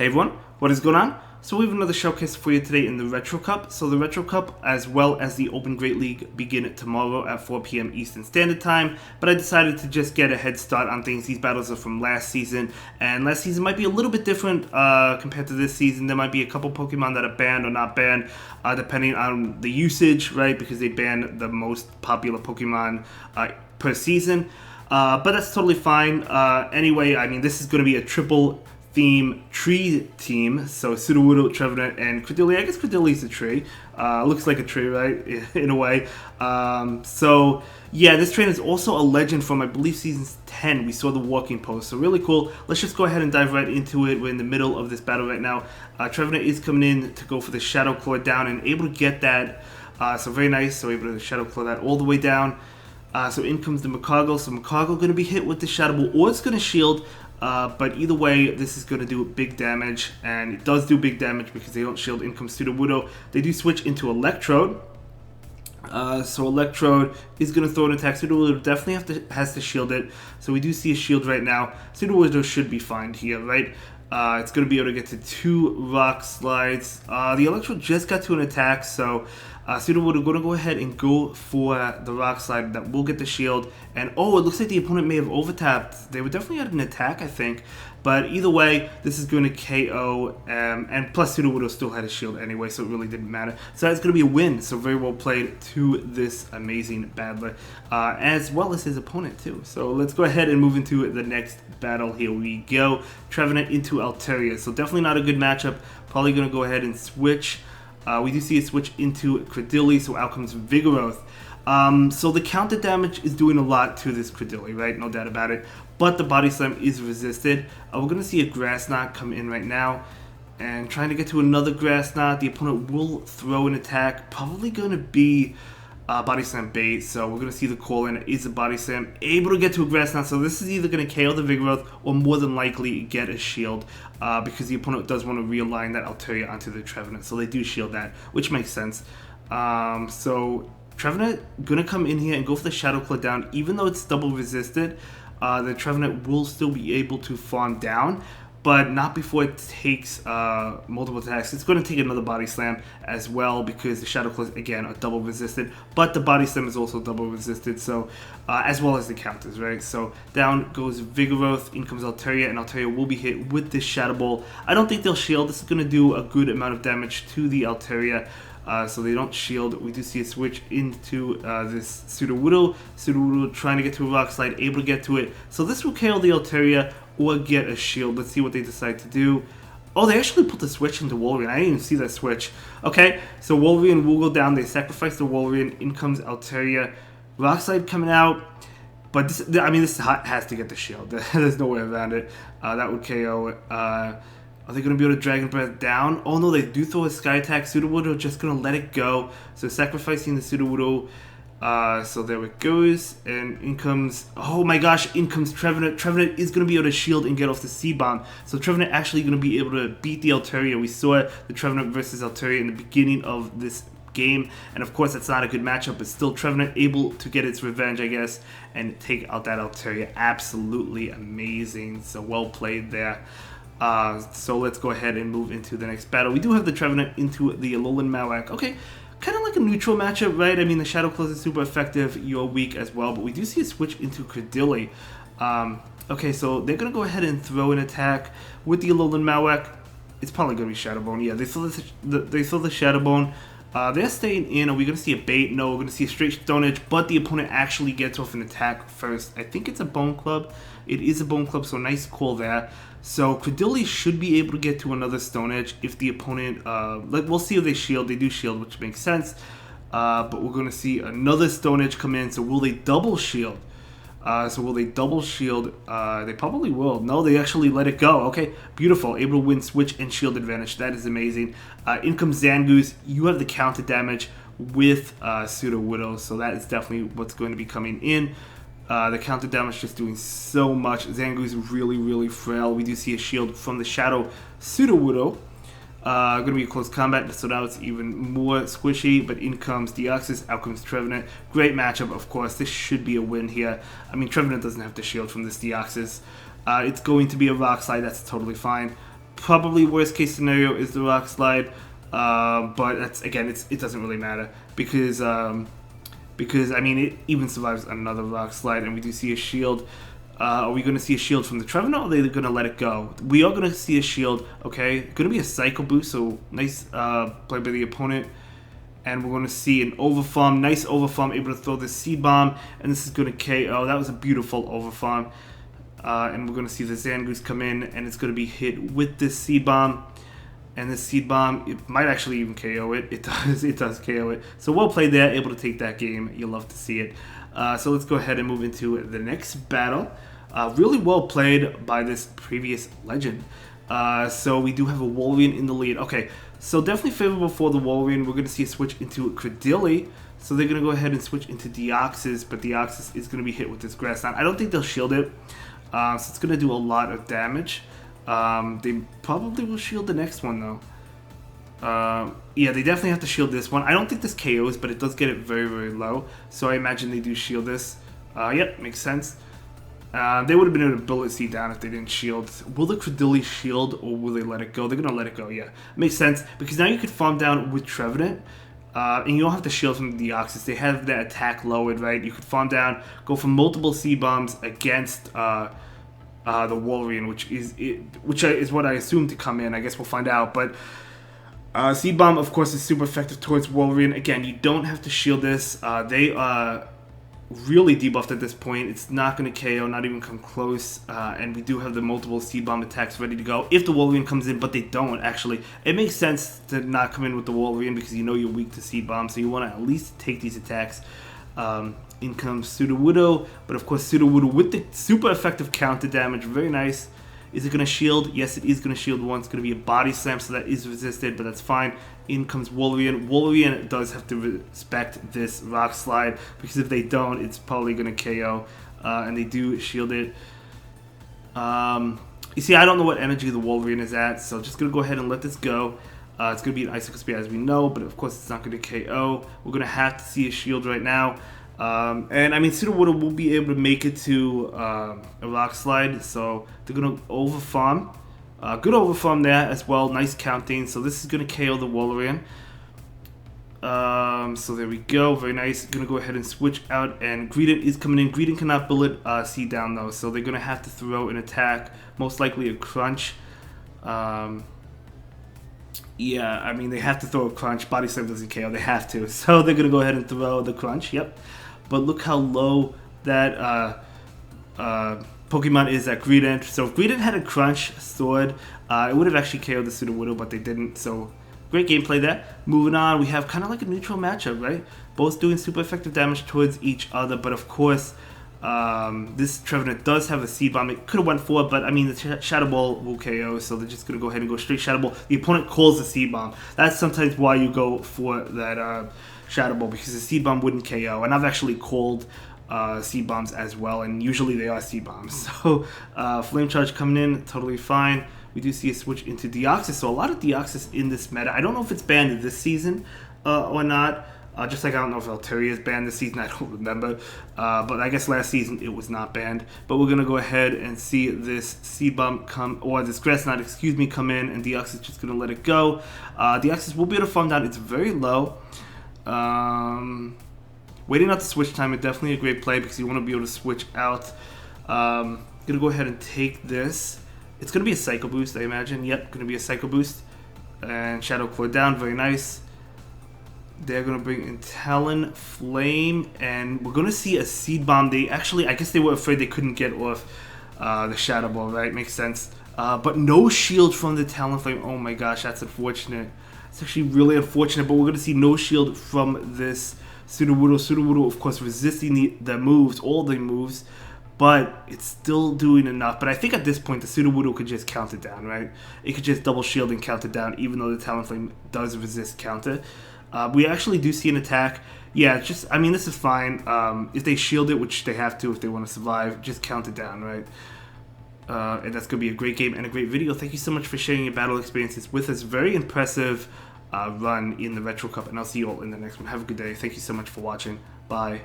Hey everyone, what is going on? So we have another showcase for you today in the Retro Cup. So the Retro Cup as well as the Open Great League begin tomorrow at 4 p.m. Eastern Standard Time, but I decided to just get a head start on things. These battles are from last season, and last season might be a little bit different compared to this season. There might be a couple Pokemon that are banned or not banned, depending on the usage, right? Because they ban the most popular Pokemon per season, but that's totally fine. Anyway, I mean, this is going to be a triple theme tree team, so Sudowoodo, Trevenant, and Credilli. I guess Credilli's a tree. Looks like a tree, right? In a way. So yeah, this trainer is also a legend from, I believe, season 10. We saw the walking post, so really cool. Let's just go ahead and dive right into it. We're in the middle of this battle right now. Trevenant is coming in to go for the Shadow Claw down and able to get that. So very nice. So able to Shadow Claw that all the way down. So in comes the Macargo. So Macargo going to be hit with the Shadow Ball, or it's going to shield. But either way, this is going to do big damage, and it does do big damage because they don't shield. In comes Sudowoodo. They do switch into Electrode. So Electrode is going to throw an attack. Sudowoodo definitely has to shield it. So we do see a shield right now. Sudowoodo should be fine here, right? It's going to be able to get to 2 Rock Slides. The Electrode just got to an attack, so Sudowoodo going to go ahead and go for the Rock Slide that will get the shield. And oh, it looks like the opponent may have overtapped. They were definitely at an attack, I think. But either way, this is going to KO. And plus Sudowoodo still had a shield anyway, so it really didn't matter. So that's going to be a win. So very well played to this amazing battler, as well as his opponent too. So let's go ahead and move into the next battle. Here we go. Trevenant into Altaria. So definitely not a good matchup. Probably going to go ahead and switch. We do see it switch into Credilli, so out comes Vigoroth. So the counter damage is doing a lot to this Credilli, right? No doubt about it. But the Body Slam is resisted. We're going to see a Grass Knot come in right now. And trying to get to another Grass Knot. The opponent will throw an attack. Probably going to be Body Slam bait. So we're going to see the call in. It is a Body Slam. Able to get to a Grass Knot. So this is either going to KO the Vigoroth or more than likely get a shield. Because the opponent does want to realign that Altaria onto the Trevenant. So they do shield that, which makes sense. So Trevenant going to come in here and go for the Shadow Claw down. Even though it's double resisted, the Trevenant will still be able to farm down, but not before it takes multiple attacks. It's going to take another Body Slam as well because the Shadow Claws, again, are double resisted, but the Body Slam is also double resisted, so as well as the counters, right? So down goes Vigoroth, in comes Altaria, and Altaria will be hit with this Shadow Ball. I don't think they'll shield. This is going to do a good amount of damage to the Altaria. So they don't shield. We do see a switch into this Sudowoodo. Sudowoodo trying to get to a Rock Slide, able to get to it. So this will KO the Altaria or get a shield. Let's see what they decide to do. Oh, they actually put the switch into Wolverine. I didn't even see that switch. Okay, so Wolverine will go down. They sacrifice the Wolverine. In comes Altaria. Rock Slide coming out. But this, I mean, this has to get the shield. There's no way around it. That would KO. Are they going to be able to Dragon Breath down? Oh no, they do throw a Sky Attack. Sudowoodo just going to let it go. So sacrificing the Sudowoodo. So there it goes. And in comes, oh my gosh, in comes Trevenant. Trevenant is going to be able to shield and get off the C-Bomb. So Trevenant actually going to be able to beat the Altaria. We saw the Trevenant versus Altaria in the beginning of this game. And of course, that's not a good matchup, but still Trevenant able to get its revenge, I guess, and take out that Altaria. Absolutely amazing. So well played there. So let's go ahead and move into the next battle. We do have the Trevenant into the Alolan Marowak. Okay, kind of like a neutral matchup, right? I mean, the Shadow Claws is super effective. You're weak as well, but we do see a switch into Credilli. Okay, so they're going to go ahead and throw an attack with the Alolan Marowak. It's probably going to be Shadow Bone. Yeah, they throw the Shadow Bone. They're staying in. Are we going to see a bait? No, we're going to see a straight Stone Edge, but the opponent actually gets off an attack first. I think it's a Bone Club. It is a Bone Club, so nice call there. So Credilli should be able to get to another Stone Edge if the opponent, we'll see if they shield. They do shield, which makes sense. But we're going to see another Stone Edge come in. So will they double shield? They probably will. No, they actually let it go. Okay, beautiful. Able to win switch and shield advantage. That is amazing. In comes Zangoose. You have the counter damage with Sudowoodo, so that is definitely what's going to be coming in. The counter damage just doing so much. Zangoose really, really frail. We do see a shield from the Shadow Sudowoodo. Going to be a close combat, so now it's even more squishy, but in comes Deoxys, out comes Trevenant. Great matchup, of course. This should be a win here. I mean, Trevenant doesn't have to shield from this Deoxys. It's going to be a Rock Slide, that's totally fine. Probably worst case scenario is the Rock Slide, but that's again, it doesn't really matter because I mean it even survives another Rock Slide, and we do see a shield. Are we going to see a shield from the Trevenant, or are they going to let it go? We are going to see a shield, okay? Going to be a Psycho Boost, so nice play by the opponent. And we're going to see an Overfarm, nice Overfarm, able to throw the Seed Bomb, and this is going to KO. That was a beautiful Overfarm. And we're going to see the Zangoose come in, and it's going to be hit with this Seed Bomb. And this Seed Bomb, it might actually even KO it. It does KO it. So well played there, able to take that game. You'll love to see it. So let's go ahead and move into the next battle. Really well played by this previous legend. So we do have a Wolverine in the lead. Okay, so definitely favorable for the Wolverine. We're going to see a switch into Credilli. So they're going to go ahead and switch into Deoxys, but Deoxys is going to be hit with this Grass Knot. I don't think they'll shield it, so it's going to do a lot of damage. They probably will shield the next one, though. Yeah, they definitely have to shield this one. I don't think this KOs, but it does get it very, very low. So I imagine they do shield this. Yep, makes sense. They would have been able to bullet seed down if they didn't shield. Will the Credilli shield, or will they let it go? They're going to let it go, yeah. Makes sense, because now you could farm down with Trevenant, and you don't have to shield from the Deoxys. They have that attack lowered, right? You could farm down, go for multiple Seed Bombs against the Wolverine, which is what I assume to come in. I guess we'll find out, but Seed Bomb, of course, is super effective towards Wolverine. Again, you don't have to shield this. They are really debuffed at this point. It's not going to KO, not even come close. And we do have the multiple Seed Bomb attacks ready to go if the Wolverine comes in, but they don't, actually. It makes sense to not come in with the Wolverine because you know you're weak to Seed Bomb, so you want to at least take these attacks. In comes Sudowoodo, but of course Sudowoodo with the super effective counter damage. Very nice. Is it going to shield? Yes, it is going to shield once. It's going to be a body slam, so that is resisted, but that's fine. In comes Wolverine. Wolverine does have to respect this Rock Slide, because if they don't, it's probably going to KO, and they do shield it. You see, I don't know what energy the Wolverine is at, so just going to go ahead and let this go. It's going to be an Icicle Spear, as we know, but of course it's not going to KO. We're going to have to see a shield right now. And I mean, Sudowoodo will be able to make it to a Rock Slide, so they're going to overfarm. Good overfarm there as well, nice counting. So this is going to KO the Wolverine. So there we go, very nice. Going to go ahead and switch out, and Greedent is coming in. Greedent cannot bullet C down though, so they're going to have to throw an attack, most likely a Crunch. Yeah, I mean, they have to throw a Crunch. Body Slam doesn't KO, they have to. So they're going to go ahead and throw the Crunch, yep. But look how low that Pokemon is at Greedent. So if Greedent had a Crunch sword, it would have actually KO'd the Sudowoodo, but they didn't. So great gameplay there. Moving on, we have kind of like a neutral matchup, right? Both doing super effective damage towards each other, but of course, this Trevenant does have a Seed Bomb. It could have went for it, but I mean, the Shadow Ball will KO, so they're just going to go ahead and go straight Shadow Ball. The opponent calls the Seed Bomb. That's sometimes why you go for that Shadow Ball, because the Seed Bomb wouldn't KO, and I've actually called Seed Bombs as well, and usually they are Seed Bombs. So Flame Charge coming in, totally fine. We do see a switch into Deoxys, so a lot of Deoxys in this meta. I don't know if it's banned this season or not. Just like I don't know if Altaria is banned this season, I don't remember. But I guess last season it was not banned. But we're going to go ahead and see this Seed Bomb come, or this Grass Knot, excuse me, come in, and Deoxys is just going to let it go. Deoxys will be able to farm down. It's very low. Waiting out the switch time is definitely a great play, because you want to be able to switch out. Going to go ahead and take this. It's going to be a Psycho Boost, I imagine. Yep, going to be a Psycho Boost. And Shadow Claw down, very nice. They're going to bring in Talon, Flame, and we're going to see a Seed Bomb. They actually, I guess they were afraid they couldn't get off the Shadow Ball, right? Makes sense. But no shield from the Talon Flame. Oh my gosh, that's unfortunate. It's actually really unfortunate, but we're going to see no shield from this Sudowoodo. Sudowoodo, of course, resisting the moves, all the moves, but it's still doing enough. But I think at this point, the Sudowoodo could just count it down, right? It could just double shield and count it down, even though the Talon Flame does resist counter. We actually do see an attack. Yeah, just, I mean, this is fine. If they shield it, which they have to if they want to survive, just count it down, right? And that's going to be a great game and a great video. Thank you so much for sharing your battle experiences with us. Very impressive run in the Retro Cup, and I'll see you all in the next one. Have a good day. Thank you so much for watching. Bye.